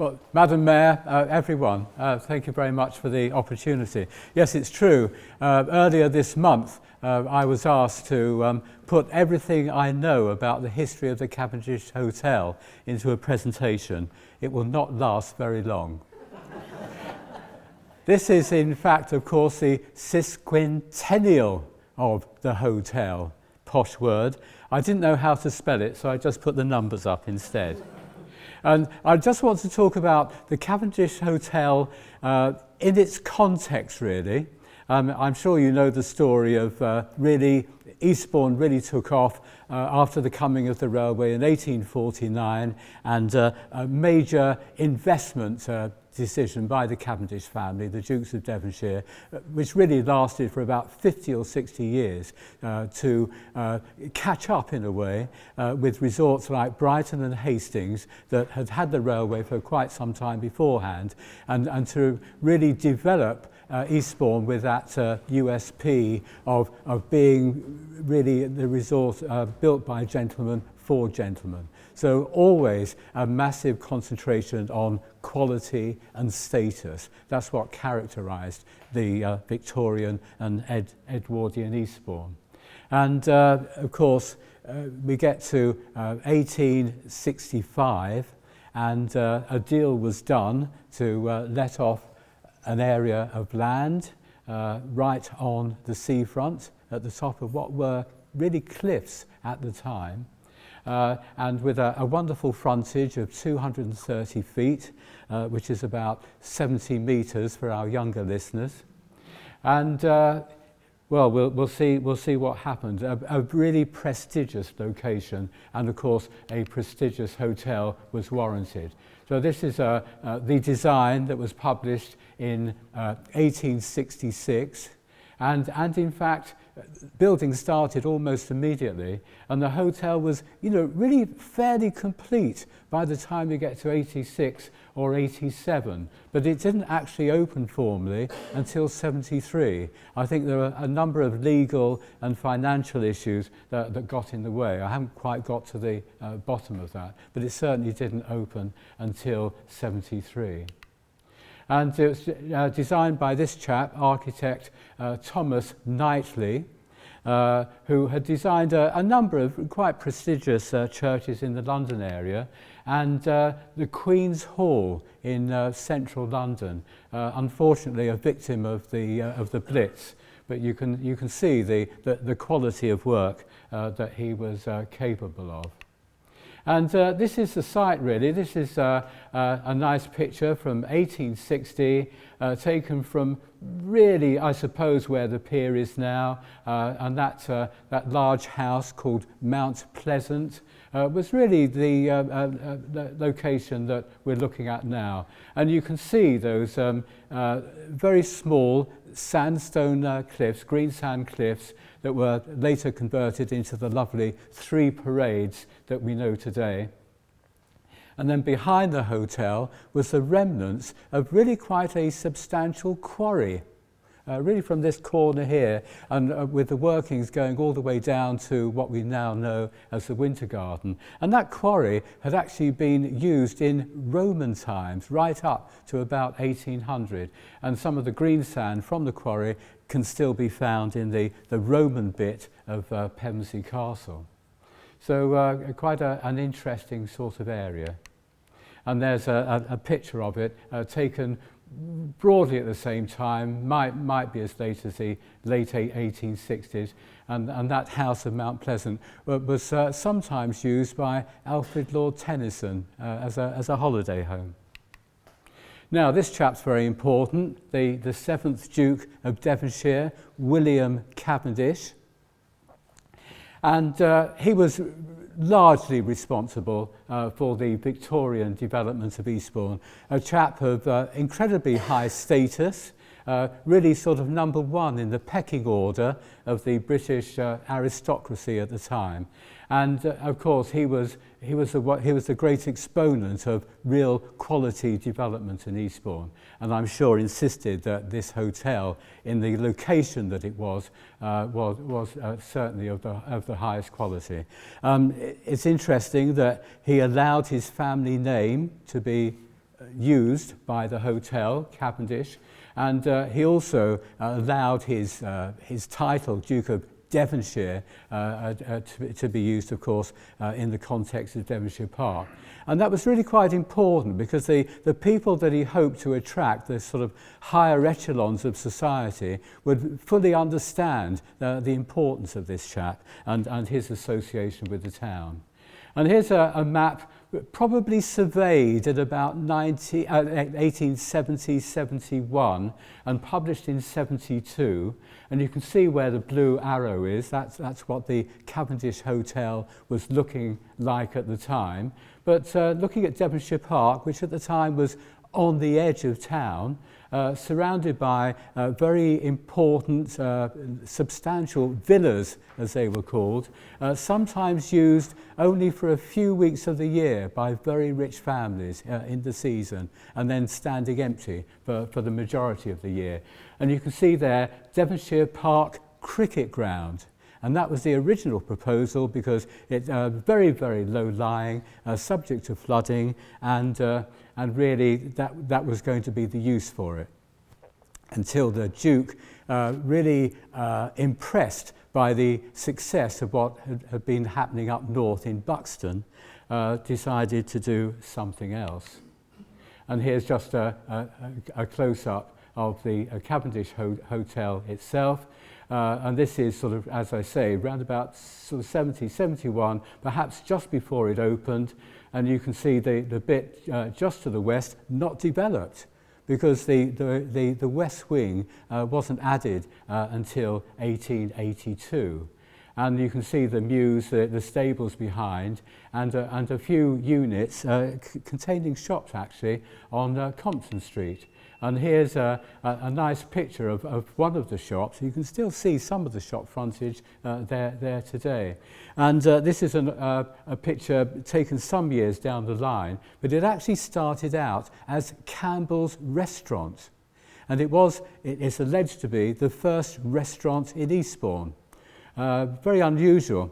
Well, Madam Mayor, everyone, thank you very much for the opportunity. Yes, it's true. Earlier this month, I was asked to put everything I know about the history of the Cavendish Hotel into a presentation. It will not last very long. This is, in fact, of course, the sesquicentennial of the hotel. Posh word. I didn't know how to spell it, so I just put the numbers up instead. And I just want to talk about the Cavendish Hotel in its context, really. I'm sure you know the story of really Eastbourne really took off after the coming of the railway in 1849, and a major investment decision by the Cavendish family, the Dukes of Devonshire, which really lasted for about 50 or 60 years to catch up in a way with resorts like Brighton and Hastings that had had the railway for quite some time beforehand, and to really develop Eastbourne with that USP of being really the resort built by gentlemen for gentlemen. So always a massive concentration on quality and status. That's what characterised the Victorian and Edwardian Eastbourne. And of course, we get to 1865, and a deal was done to let off an area of land right on the seafront at the top of what were really cliffs at the time, and with a wonderful frontage of 230 feet, which is about 70 metres for our younger listeners. And well, we'll see what happened. A really prestigious location, and of course a prestigious hotel was warranted. So this is the design that was published in 1866, and in fact, building started almost immediately, and the hotel was, really fairly complete by the time we get to 86 or 87, but it didn't actually open formally until 73. I think there were a number of legal and financial issues that got in the way. I haven't quite got to the bottom of that, but it certainly didn't open until 73. And it was designed by this chap, architect Thomas Knightley, who had designed a number of quite prestigious churches in the London area, and the Queen's Hall in central London, unfortunately a victim of the Blitz, but you can see the quality of work that he was capable of. And this is the site, really. This is a nice picture from 1860, taken from really, I suppose, where the pier is now, and that large house called Mount Pleasant was really the location that we're looking at now. And you can see those very small sandstone cliffs, green sand cliffs, that were later converted into the lovely 3 parades that we know today. And then behind the hotel was the remnants of really quite a substantial quarry, really from this corner here, and with the workings going all the way down to what we now know as the Winter Garden. And that quarry had actually been used in Roman times, right up to about 1800. And some of the green sand from the quarry can still be found in the Roman bit of Pevensey Castle. So quite an interesting sort of area. And there's a picture of it taken broadly at the same time, might be as late as the late 1860s, and that house of Mount Pleasant was sometimes used by Alfred Lord Tennyson as a holiday home. Now, this chap's very important, the 7th Duke of Devonshire, William Cavendish. And he was largely responsible for the Victorian development of Eastbourne, a chap of incredibly high status, really sort of number 1 in the pecking order of the British aristocracy at the time. And of course, he was a great exponent of real quality development in Eastbourne, and I'm sure insisted that this hotel, in the location that it was certainly of the highest quality. It's interesting that he allowed his family name to be used by the hotel, Cavendish, and he also allowed his title, Duke of Devonshire, to be used, of course, in the context of Devonshire Park. And that was really quite important because the people that he hoped to attract, the sort of higher echelons of society, would fully understand the importance of this chap and his association with the town. And here's a map probably surveyed at about 1870-71 and published in 72. And you can see where the blue arrow is. That's what the Cavendish Hotel was looking like at the time. But looking at Devonshire Park, which at the time was on the edge of town, surrounded by very important, substantial villas, as they were called, sometimes used only for a few weeks of the year by very rich families in the season, and then standing empty for the majority of the year. And you can see there Devonshire Park Cricket Ground. And that was the original proposal because it's very, very low-lying, subject to flooding, and really that was going to be the use for it. Until the Duke, really impressed by the success of what had been happening up north in Buxton, decided to do something else. And here's just a close-up of the Cavendish Hotel itself. And this is sort of, as I say, around about sort of 70, 71, perhaps just before it opened. And you can see the bit just to the west not developed because the west wing wasn't added until 1882. And you can see the mews, the stables behind, and a few units containing shops actually on Compton Street. And here's a nice picture of one of the shops. You can still see some of the shop frontage there today. And this is a picture taken some years down the line, but it actually started out as Campbell's Restaurant. And it's alleged to be the first restaurant in Eastbourne. Very unusual.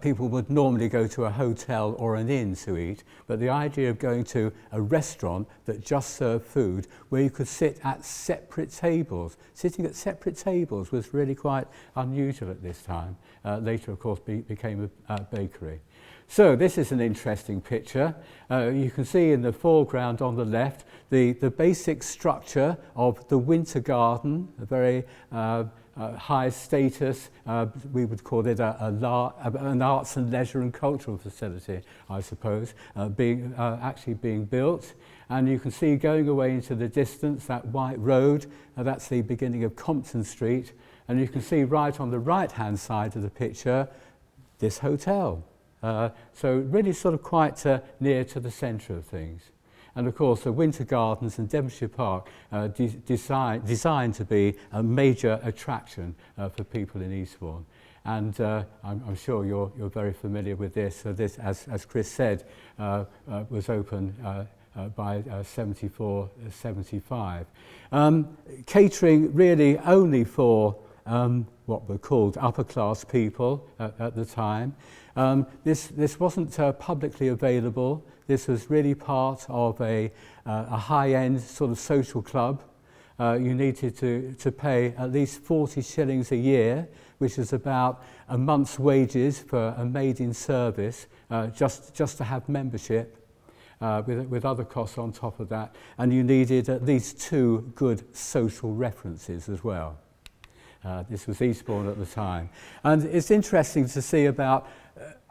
People would normally go to a hotel or an inn to eat, but the idea of going to a restaurant that just served food where you could sit at separate tables, sitting at separate tables was really quite unusual at this time. Later, of course, became a bakery. So this is an interesting picture. You can see in the foreground on the left the basic structure of the Winter Garden, a very high status, we would call it an arts and leisure and cultural facility, I suppose, actually being built. And you can see going away into the distance that white road, that's the beginning of Compton Street. And you can see right on the right-hand side of the picture, this hotel. So really sort of quite near to the centre of things. And of course, the Winter Gardens and Devonshire Park designed to be a major attraction for people in Eastbourne. And I'm sure you're very familiar with this. So this, as Chris said, was opened by 74, 75. Catering really only for what were called upper class people at the time. This wasn't publicly available. This was really part of a high-end sort of social club. You needed to pay at least 40 shillings a year, which is about a month's wages for a maid in service, just to have membership, with other costs on top of that. And you needed at least 2 good social references as well. This was Eastbourne at the time. And it's interesting to see about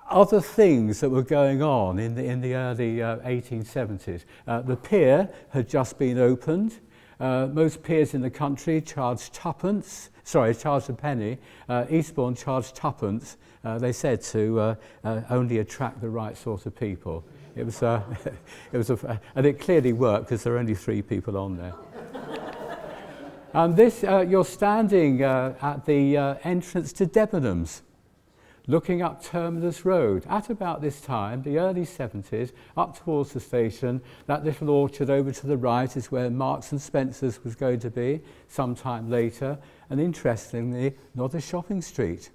other things that were going on in the early 1870s. The pier had just been opened. Most piers in the country charged a penny. Eastbourne charged twopence, they said, to only attract the right sort of people. It was, and it clearly worked because there are only 3 people on there. And this, you're standing at the entrance to Debenhams, looking up Terminus Road. At about this time, the early 70s, up towards the station, that little orchard over to the right is where Marks and Spencer's was going to be sometime later. And interestingly, not a shopping street.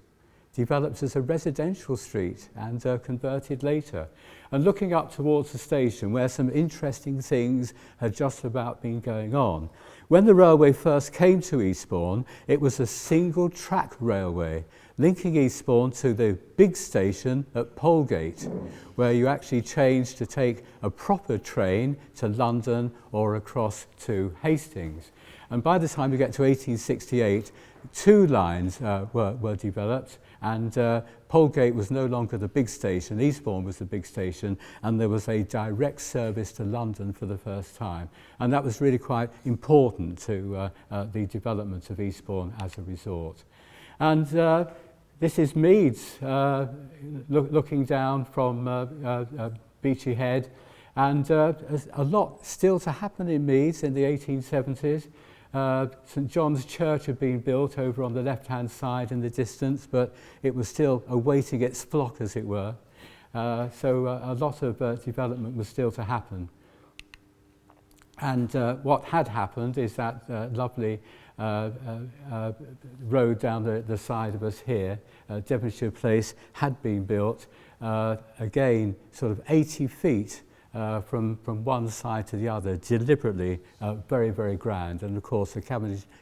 developed as a residential street and converted later. And looking up towards the station where some interesting things had just about been going on. When the railway first came to Eastbourne, it was a single track railway linking Eastbourne to the big station at Polegate, where you actually changed to take a proper train to London or across to Hastings. And by the time we get to 1868, two lines were developed, and Polegate was no longer the big station, Eastbourne was the big station, and there was a direct service to London for the first time. And that was really quite important to the development of Eastbourne as a resort. And this is Meads, looking down from Beachy Head, and a lot still to happen in Meads in the 1870s. St John's Church had been built over on the left-hand side in the distance, but it was still awaiting its flock, as it were. So a lot of development was still to happen. And what had happened is that lovely road down the side of us here, Devonshire Place, had been built, again, sort of 80 feet from one side to the other, deliberately, very, very grand. And of course, the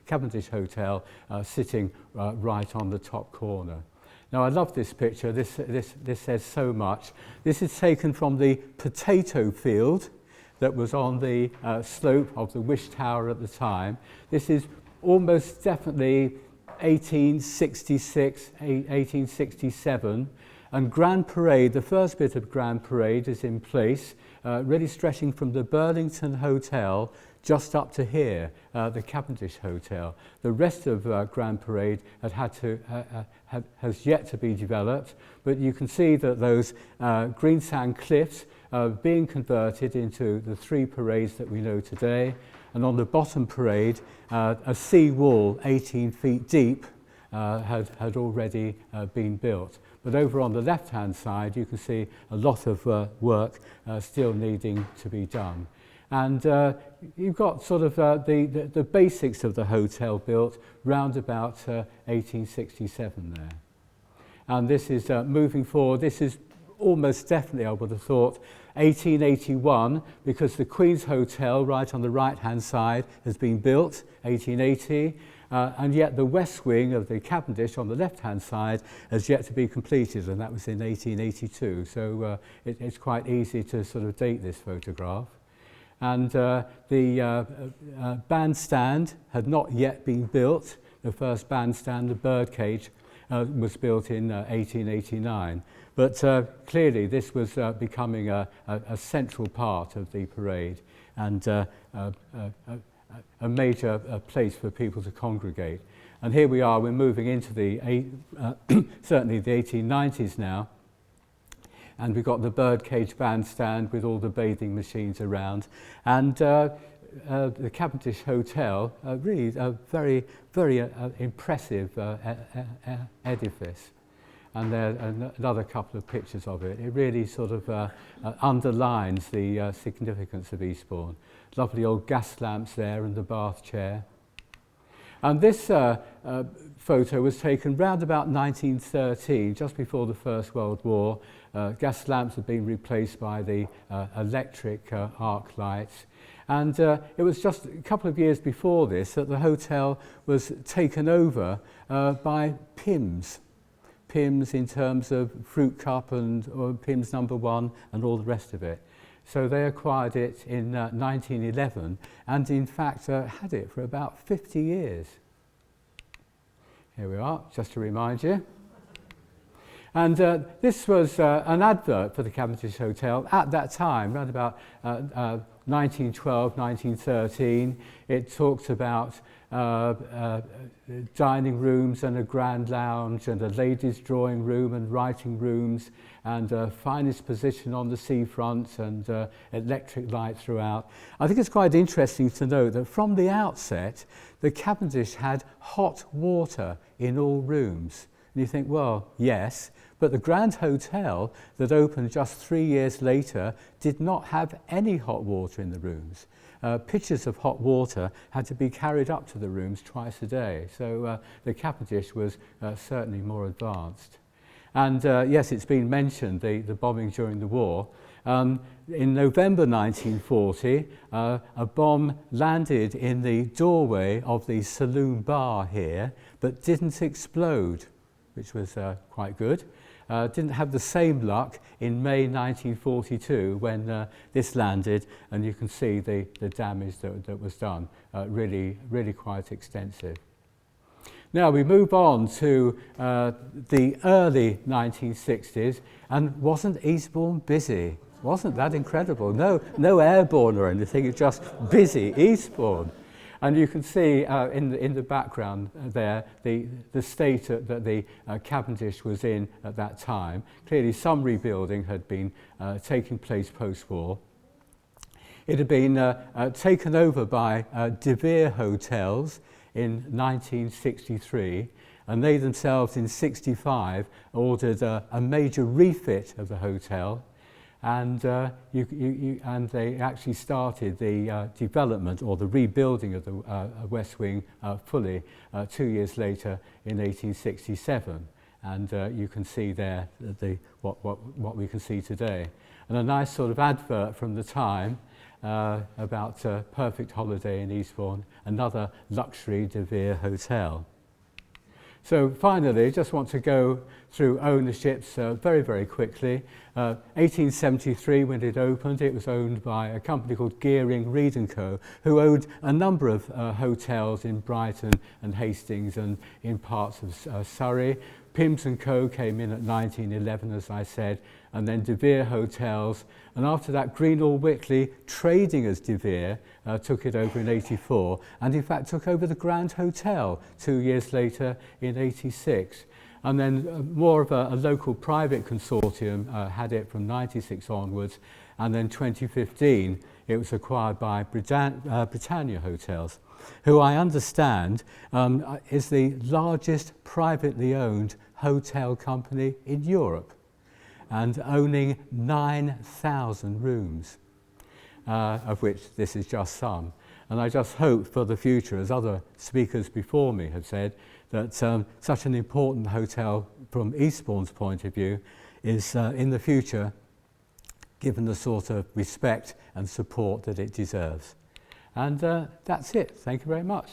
Cavendish Hotel sitting right on the top corner. Now, I love this picture. This says so much. This is taken from the potato field that was on the slope of the Wish Tower at the time. This is almost definitely 1866, 1867. And Grand Parade, the first bit of Grand Parade is in place, really stretching from the Burlington Hotel just up to here, the Cavendish Hotel. The rest of Grand Parade has yet to be developed, but you can see that those green sand cliffs are being converted into the three parades that we know today. And on the bottom parade, a sea wall 18 feet deep had already been built. But over on the left-hand side, you can see a lot of work still needing to be done. And you've got sort of the basics of the hotel built round about 1867 there. And this is moving forward. This is almost definitely, I would have thought, 1881, because the Queen's Hotel right on the right-hand side has been built, 1880. And yet the west wing of the Cavendish on the left-hand side has yet to be completed, and that was in 1882. So it's quite easy to sort of date this photograph. And the bandstand had not yet been built. The first bandstand, the birdcage, was built in 1889. But clearly this was becoming a central part of the parade, and a major place for people to congregate. And here we are, we're moving into the certainly the 1890s now, and we've got the birdcage bandstand with all the bathing machines around, and the Cavendish Hotel, really a very, very impressive edifice. And there are another couple of pictures of it. It really sort of underlines the significance of Eastbourne. Lovely old gas lamps there and the bath chair. And this photo was taken round about 1913, just before the First World War. Gas lamps had been replaced by the electric arc lights. And it was just a couple of years before this that the hotel was taken over by Pimm's. Pimm's in terms of Fruit Cup and Pimm's No. 1 and all the rest of it. So they acquired it in 1911 and in fact had it for about 50 years. Here we are, just to remind you. And this was an advert for the Cavendish Hotel at that time, around about 1912, 1913. It talked about dining rooms and a grand lounge and a ladies' drawing room and writing rooms and finest position on the seafront and electric light throughout. I think it's quite interesting to note that from the outset, the Cavendish had hot water in all rooms. And you think, well, yes, but the Grand Hotel that opened just 3 years later did not have any hot water in the rooms. pitchers of hot water had to be carried up to the rooms twice a day. So the Cavendish was certainly more advanced. And yes, it's been mentioned, the bombing during the war. In November 1940, a bomb landed in the doorway of the saloon bar here, but didn't explode, which was quite good. Didn't have the same luck in May 1942 when this landed, and you can see the damage that was done, really quite extensive. Now we move on to the early 1960s, and wasn't Eastbourne busy? Wasn't that incredible? No airborne or anything, it's just busy Eastbourne. And you can see in the background there the state that the Cavendish was in at that time. Clearly some rebuilding had been taking place post-war. It had been taken over by De Vere Hotels in 1963, and they themselves in 65 ordered a major refit of the hotel. And and they actually started the development or the rebuilding of the West Wing fully 2 years later in 1867. And you can see there what we can see today. And a nice sort of advert from the time about perfect holiday in Eastbourne, another luxury De Vere hotel. So finally, I just want to go through ownerships very quickly. 1873, when it opened, it was owned by a company called Gearing, Reed & Co., who owned a number of hotels in Brighton and Hastings and in parts of Surrey. Pims & Co. came in at 1911, as I said, and then De Vere Hotels. And after that, Greenall Wickley, trading as De Vere, took it over in 84, and in fact took over the Grand Hotel 2 years later in 86. And then more of a local private consortium had it from 96 onwards, and then 2015 it was acquired by Britannia Hotels, who I understand is the largest privately owned hotel company in Europe, and owning 9,000 rooms, of which this is just some. And I just hope for the future, as other speakers before me have said, that such an important hotel from Eastbourne's point of view is in the future given the sort of respect and support that it deserves. And that's it. Thank you very much.